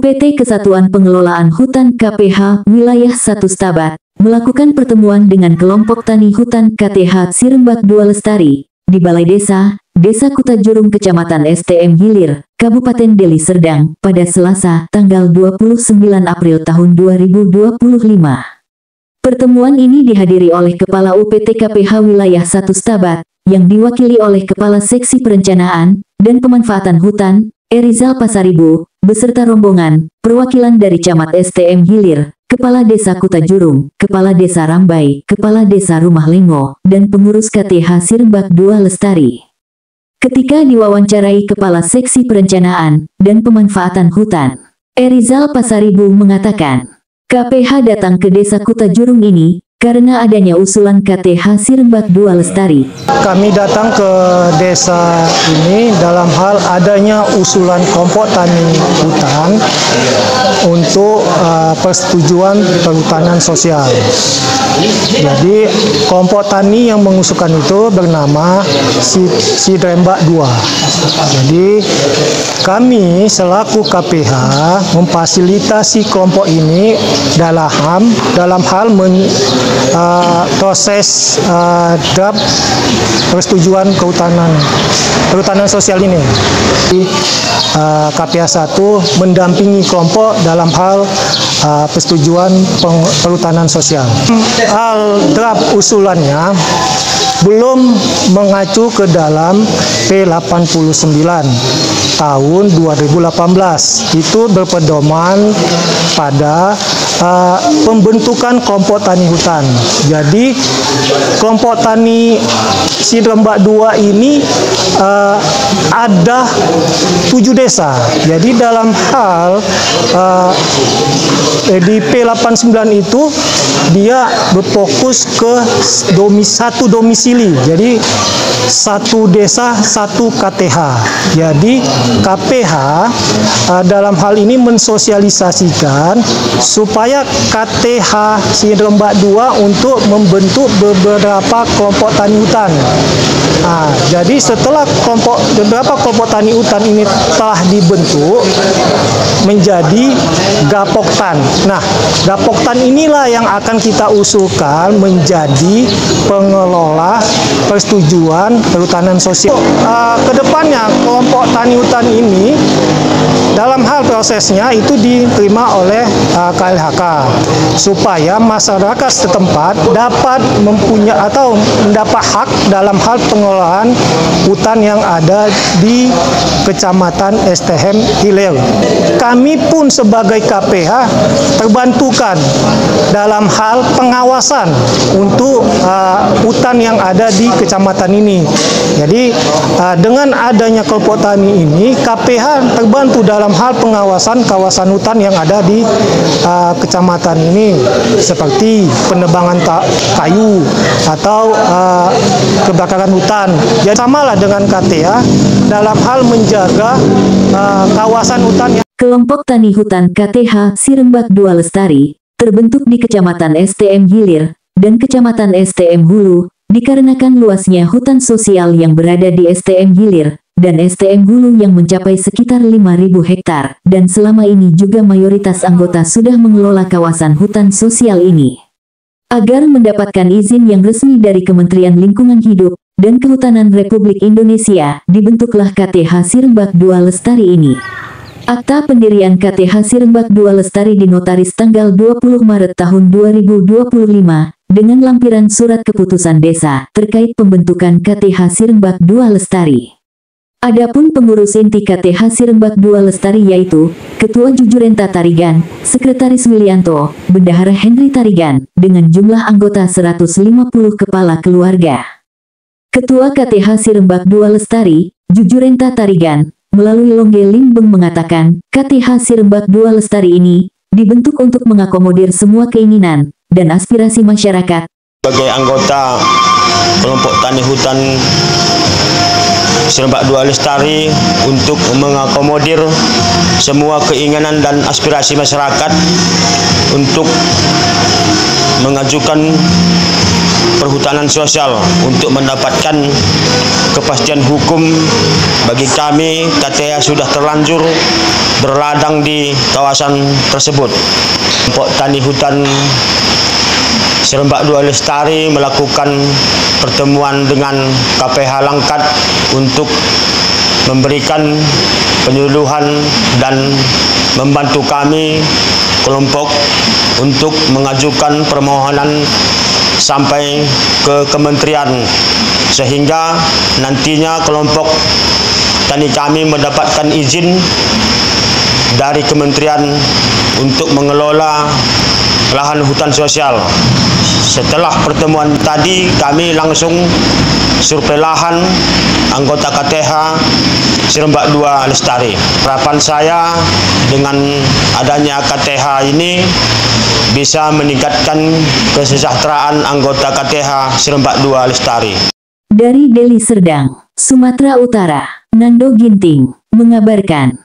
PT Kesatuan Pengelolaan Hutan KPH Wilayah 1 Stabat melakukan pertemuan dengan kelompok tani hutan KTH Sirembak 2 Lestari di Balai Desa, Desa Kutajurung Kecamatan STM Hilir, Kabupaten Deli Serdang, pada Selasa, tanggal 29 April tahun 2025. Pertemuan ini dihadiri oleh Kepala UPT KPH Wilayah 1 Stabat, yang diwakili oleh Kepala Seksi Perencanaan dan Pemanfaatan Hutan, Erizal Pasaribu, beserta rombongan, perwakilan dari Camat STM Hilir, Kepala Desa Kutajurung, Kepala Desa Rambai, Kepala Desa Rumah Lengo, dan pengurus KTH Sirembak 2 Lestari. Ketika diwawancarai Kepala Seksi Perencanaan dan Pemanfaatan Hutan, Erizal Pasaribu mengatakan, KPH datang ke Desa Kutajurung ini karena adanya usulan KTH Sirembak 2 Lestari. Kami datang ke desa ini dalam hal adanya usulan kelompok tani hutan untuk persetujuan perhutanan sosial. Jadi kelompok tani yang mengusulkan itu bernama Sirembak 2. Jadi kami selaku KPH memfasilitasi kelompok ini dalam hal proses draft persetujuan perhutanan sosial ini. KPH 1 mendampingi kelompok dalam hal persetujuan perhutanan sosial. Hal draft usulannya belum mengacu ke dalam P89 tahun 2018. Itu berpedoman pada pembentukan kelompok tani hutan. Jadi kelompok tani Sirembak 2 ini ada 7 desa. Jadi dalam hal di P89 itu dia berfokus ke satu domisili. Jadi satu desa, satu KTH. Jadi KPH dalam hal ini mensosialisasikan supaya KTH Sirembak 2 untuk membentuk beberapa kelompok tani hutan. Jadi setelah beberapa kelompok tani hutan ini telah dibentuk menjadi Gapoktan. Nah, Gapoktan inilah yang akan kita usulkan menjadi pengelola persetujuan perhutanan sosial. Kedepannya kelompok tani hutan ini dalam hal prosesnya itu diterima oleh KLHK supaya masyarakat setempat dapat mempunyai atau mendapat hak dalam hal pengelolaan hutan yang ada di Kecamatan STM Hilir. Kami pun sebagai KPH terbantukan dalam hal pengawasan untuk hutan yang ada di kecamatan ini. Jadi dengan adanya kelompok tani ini, KPH terbantu dalam hal pengawasan kawasan hutan yang ada di kecamatan ini, seperti penebangan kayu atau kebakaran hutan. Jadi samalah dengan KTA dalam hal menjaga kawasan hutan. Kelompok tani hutan KTH Sirembak 2 Lestari terbentuk di Kecamatan STM Hilir dan Kecamatan STM Hulu dikarenakan luasnya hutan sosial yang berada di STM Hilir dan STM Hulu yang mencapai sekitar 5.000 hektar, dan selama ini juga mayoritas anggota sudah mengelola kawasan hutan sosial ini. Agar mendapatkan izin yang resmi dari Kementerian Lingkungan Hidup dan Kehutanan Republik Indonesia, dibentuklah KTH Sirembak 2 Lestari ini. Akta pendirian KTH Sirembak 2 Lestari dinotaris tanggal 20 Maret tahun 2025 dengan lampiran surat keputusan desa terkait pembentukan KTH Sirembak 2 Lestari. Adapun pengurus inti KTH Sirembak 2 Lestari yaitu Ketua Jujurenta Tarigan, Sekretaris Wilianto, Bendahara Henry Tarigan, dengan jumlah anggota 150 kepala keluarga. Ketua KTH Sirembak 2 Lestari, Jujurenta Tarigan, melalui Longge Limbeng mengatakan, KTH Sirembak 2 Lestari ini dibentuk untuk mengakomodir semua keinginan dan aspirasi masyarakat. Sebagai anggota kelompok tani hutan Sirembak 2 Lestari untuk mengakomodir semua keinginan dan aspirasi masyarakat untuk mengajukan perhutanan sosial untuk mendapatkan kepastian hukum bagi kami KTH sudah terlanjur berladang di kawasan tersebut. Kelompok Tani Hutan Serempak 2 Lestari melakukan pertemuan dengan KPH Langkat untuk memberikan penyuluhan dan membantu kami kelompok untuk mengajukan permohonan sampai ke kementerian, sehingga nantinya kelompok tani kami mendapatkan izin dari kementerian untuk mengelola lahan hutan sosial. Setelah pertemuan tadi, kami langsung survei lahan anggota KTH Serempak 2 Lestari. Harapan saya dengan adanya KTH ini bisa meningkatkan kesejahteraan anggota KTH Serempak 2 Lestari. Dari Deli Serdang, Sumatera Utara, Nando Ginting mengabarkan.